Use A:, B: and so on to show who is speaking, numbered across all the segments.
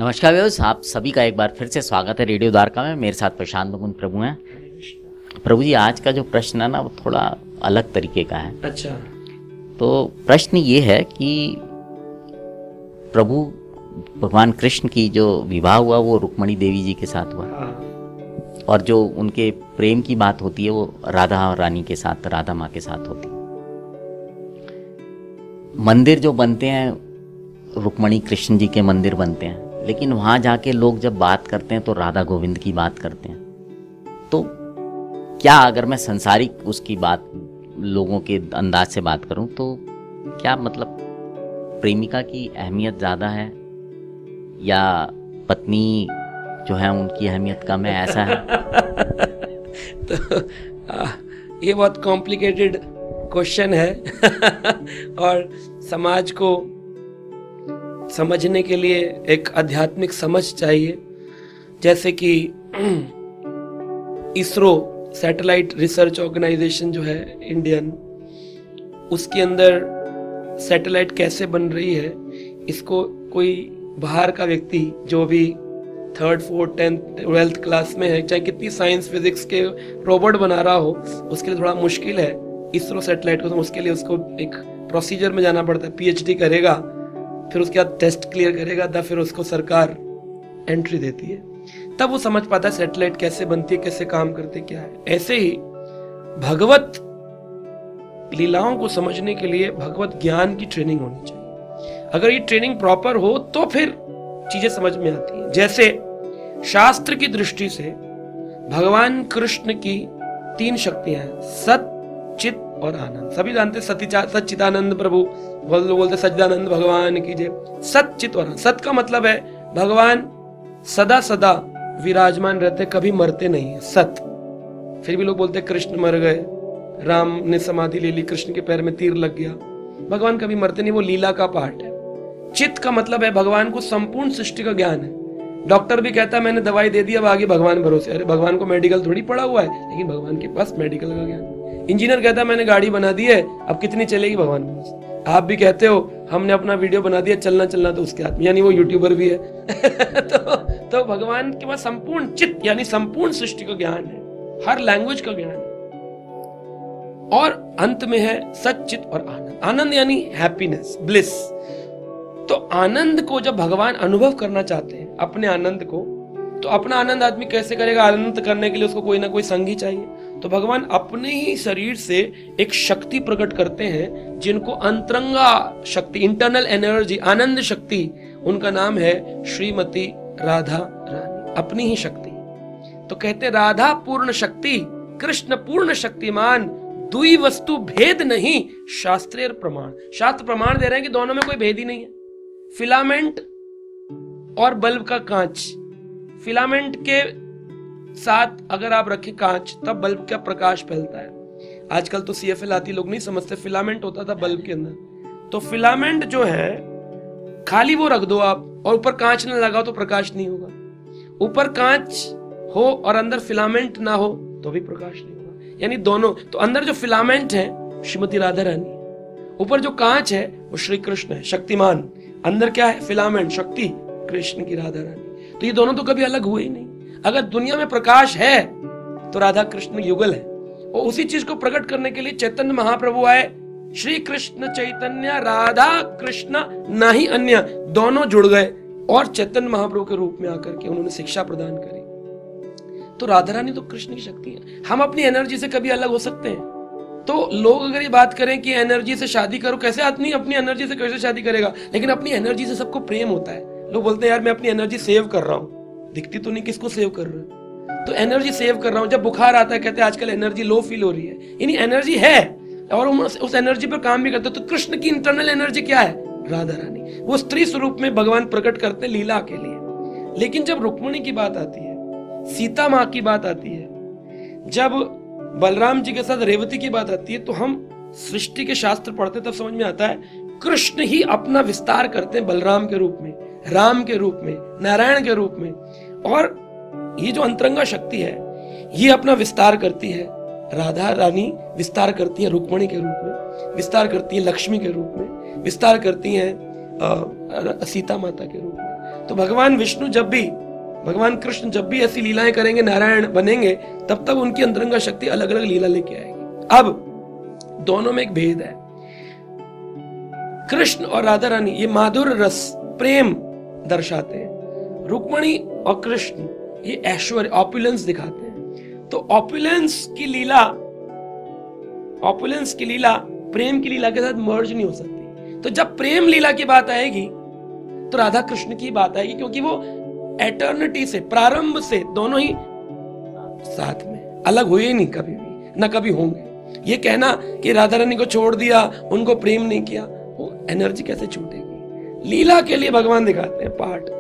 A: नमस्कार व्यूअर्स, आप सभी का एक बार फिर से स्वागत है रेडियो द्वारका में। मेरे साथ प्रशांत मुकुंद प्रभु हैं। प्रभु जी, आज का जो प्रश्न है ना वो थोड़ा अलग तरीके का है।
B: अच्छा।
A: तो प्रश्न ये है कि प्रभु भगवान कृष्ण की जो विवाह हुआ वो रुक्मणी देवी जी के साथ हुआ।
B: हाँ।
A: और जो उनके प्रेम की बात होती है वो राधा रानी के साथ, राधा माँ के साथ होती है। मंदिर जो बनते हैं, रुक्मणी कृष्ण जी के मंदिर बनते हैं, लेकिन वहाँ जाके लोग जब बात करते हैं तो राधा गोविंद की बात करते हैं। तो क्या अगर मैं संसारिक उसकी बात लोगों के अंदाज से बात करूं तो क्या मतलब प्रेमिका की अहमियत ज़्यादा है या पत्नी जो है उनकी अहमियत कम है, ऐसा है?
B: तो ये बहुत कॉम्प्लिकेटेड क्वेश्चन है और समाज को समझने के लिए एक आध्यात्मिक समझ चाहिए। जैसे कि इसरो सैटेलाइट रिसर्च ऑर्गेनाइजेशन जो है इंडियन, उसके अंदर सैटेलाइट कैसे बन रही है, इसको कोई बाहर का व्यक्ति जो भी 3rd, 4th, 10th, 12th class में है, चाहे कितनी साइंस फिजिक्स के रोबोट बना रहा हो, उसके लिए थोड़ा मुश्किल है इसरो सैटेलाइट को। तो उसके लिए उसको एक प्रोसीजर में जाना पड़ता है। PhD करेगा, फिर उसके बाद टेस्ट क्लियर करेगा, तब फिर उसको सरकार एंट्री देती है, तब वो समझ पाता है सैटेलाइट कैसे बनती है, कैसे काम करती है, क्या है। ऐसे ही भगवत लीलाओं को समझने के लिए भगवत ज्ञान की ट्रेनिंग होनी चाहिए। अगर ये ट्रेनिंग प्रॉपर हो तो फिर चीजें समझ में आती हैं। जैसे शास्त्र की दृष्टि से भगवान कृष्ण की 3 शक्तियां हैं, सत, चित और आनंद। सभी जानते हैं सच्चिदानंद प्रभु, बहुत लोग बोलते सच्चिदानंद भगवान की जय। सत, चित और आनंद। सत का मतलब है भगवान सदा सदा विराजमान रहते, कभी मरते नहीं है, सत। फिर भी लोग बोलते कृष्ण मर गए, राम ने समाधि ले ली, कृष्ण के पैर में तीर लग गया। भगवान कभी मरते नहीं, वो लीला का पार्ट है। चित का मतलब है भगवान को संपूर्ण सृष्टि का ज्ञान है। डॉक्टर भी कहता है मैंने दवाई दे दी, अब आगे भगवान भरोसे। अरे भगवान को मेडिकल थोड़ी पड़ा हुआ है, लेकिन भगवान के पास मेडिकल का ज्ञान है। इंजीनियर कहता है मैंने गाड़ी बना दी है, अब कितनी चलेगी, भगवान भरोसे। आप भी कहते हो हमने अपना वीडियो बना दिया, चलना तो उसके हाथ में, यानी वो यूट्यूबर भी है। तो भगवान के पास संपूर्ण चित्त यानी संपूर्ण सृष्टि का ज्ञान है, हर लैंग्वेज का ज्ञान है। और अंत में है सच्चित और आनंद। आनंद यानी हैप्पीनेस, ब्लिस। तो आनंद को जब भगवान अनुभव करना चाहते हैं, अपने आनंद को, तो अपना आनंद आदमी कैसे करेगा? आनंद करने के लिए उसको कोई ना कोई संगी चाहिए। तो भगवान अपने ही शरीर से एक शक्ति प्रकट करते हैं जिनको अंतरंगा शक्ति, इंटरनल एनर्जी, आनंद शक्ति, उनका नाम है श्रीमती राधा रानी, अपनी ही शक्ति। तो कहते राधा पूर्ण शक्ति, कृष्ण पूर्ण शक्तिमान, दुई वस्तु भेद नहीं, शास्त्रेर प्रमाण। शास्त्र प्रमाण दे रहे हैं कि दोनों में कोई भेद ही नहीं है। फिलामेंट और बल्ब का कांच, फिलामेंट के साथ अगर आप रखें कांच, तब बल्ब का प्रकाश फैलता है। आजकल तो CFL आती, लोग नहीं समझते, फिलामेंट होता था बल्ब के अंदर। तो फिलामेंट जो है खाली वो रख दो आप, और ऊपर कांच न लगाओ तो प्रकाश नहीं होगा। ऊपर कांच हो और अंदर फिलामेंट ना हो तो भी प्रकाश नहीं होगा। यानी दोनों, तो अंदर जो फिलामेंट है श्रीमती राधा रानी, ऊपर जो कांच है वो श्री कृष्ण है, शक्तिमान। अंदर क्या है? फिलामेंट, शक्ति, कृष्ण की राधा रानी। तो ये दोनों तो कभी अलग हुए ही नहीं। अगर दुनिया में प्रकाश है तो राधा कृष्ण युगल है, और उसी चीज को प्रकट करने के लिए चैतन्य महाप्रभु आए। श्री कृष्ण चैतन्य राधा कृष्ण नहीं अन्य, दोनों जुड़ गए और चैतन्य महाप्रभु के रूप में आकर के उन्होंने शिक्षा प्रदान करी। तो राधा रानी तो कृष्ण की शक्ति है। हम अपनी एनर्जी से कभी अलग हो सकते हैं? तो लोग अगर ये बात करें कि एनर्जी से शादी करो, कैसे आदमी अपनी एनर्जी से कैसे शादी करेगा? लेकिन अपनी एनर्जी से सबको प्रेम होता है। लोग बोलते हैं यार मैं अपनी एनर्जी सेव कर रहा हूँ, दिखती तो नहीं, किसको सेव कर रहे हो? तो एनर्जी सेव कर रहा हूँ। जब बुखार आता है कहते हैं आजकल एनर्जी लो फील हो रही है, यानी एनर्जी है और उस एनर्जी पर काम भी करते हैं। तो कृष्ण की इंटरनल एनर्जी क्या है? राधा रानी। वो स्त्री स्वरूप में भगवान प्रकट करते हैं लीला के लिए। लेकिन जब रुक्मिणी की बात आती है, सीता माँ की बात आती है, जब बलराम जी के साथ रेवती की बात आती है, तो हम सृष्टि के शास्त्र पढ़ते तब समझ में आता है कृष्ण ही अपना विस्तार करते हैं बलराम के रूप में, राम के रूप में, नारायण के रूप में। और ये जो अंतरंगा शक्ति है ये अपना विस्तार करती है, राधा रानी विस्तार करती है रुक्मिणी के रूप में, विस्तार करती है लक्ष्मी के रूप में, विस्तार करती हैं सीता माता के रूप में। तो भगवान विष्णु जब भी, भगवान कृष्ण जब भी ऐसी लीलाएं करेंगे, नारायण बनेंगे, तब तब उनकी अंतरंगा शक्ति अलग अलग लीला लेके आएगी। अब दोनों में एक भेद है। कृष्ण और राधा रानी ये माधुर्य रस, प्रेम दर्शाते हैं। रुक्मणी और कृष्ण ये ऐश्वर्य, ऑपुलेंस दिखाते हैं। तो ऑपुलेंस की लीला प्रेम की लीला के साथ मर्ज नहीं हो सकती। तो जब प्रेम लीला की बात आएगी तो राधा कृष्ण की बात आएगी, क्योंकि वो एटर्निटी से, प्रारंभ से दोनों ही साथ में, अलग हुए ही नहीं कभी भी, ना कभी होंगे। ये कहना कि राधा रानी को छोड़ दिया, उनको प्रेम नहीं किया, वो एनर्जी कैसे छूटेगी? लीला के लिए भगवान दिखाते हैं पार्ट,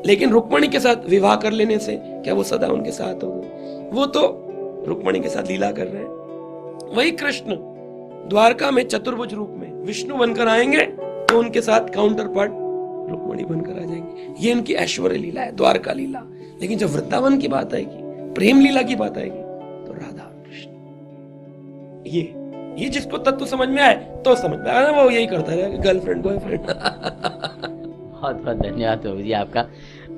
B: लेकिन रुक्मणी के साथ विवाह कर लेने से क्या वो सदा उनके साथ होंगे? वो तो रुक्मणी के साथ लीला कर रहे हैं। वही कृष्ण द्वारका में चतुर्भुज रूप में विष्णु बनकर आएंगे तो उनके साथ काउंटर पार्ट रुक्मणी बनकर आ जाएंगी। ये इनकी ऐश्वर्य लीला है, द्वारका लीला। लेकिन जब वृंदावन की बात आएगी, प्रेम लीला की बात आएगी, तो राधा और कृष्ण, ये जिसको तत्व समझ में आए तो समझ में आए, वो यही करता रहेगा, गर्लफ्रेंड बॉयफ्रेंड।
A: बहुत बहुत धन्यवाद प्रभु जी आपका,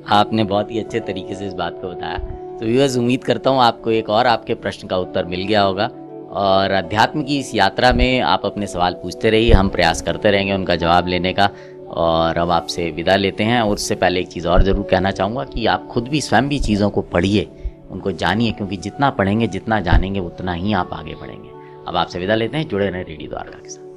A: आपने बहुत ही अच्छे तरीके से इस बात को बताया। तो व्यूअर्स, उम्मीद करता हूँ आपको एक और आपके प्रश्न का उत्तर मिल गया होगा, और अध्यात्म की इस यात्रा में आप अपने सवाल पूछते रहिए, हम प्रयास करते रहेंगे उनका जवाब लेने का। और अब आपसे विदा लेते हैं। और उससे पहले एक चीज़ और ज़रूर कहना चाहूँगा कि आप खुद भी स्वयं भी चीज़ों को पढ़िए, उनको जानिए, क्योंकि जितना पढ़ेंगे, जितना जानेंगे, उतना ही आप आगे बढ़ेंगे। अब आपसे विदा लेते हैं, जुड़े रहें रेडियो द्वारका के साथ।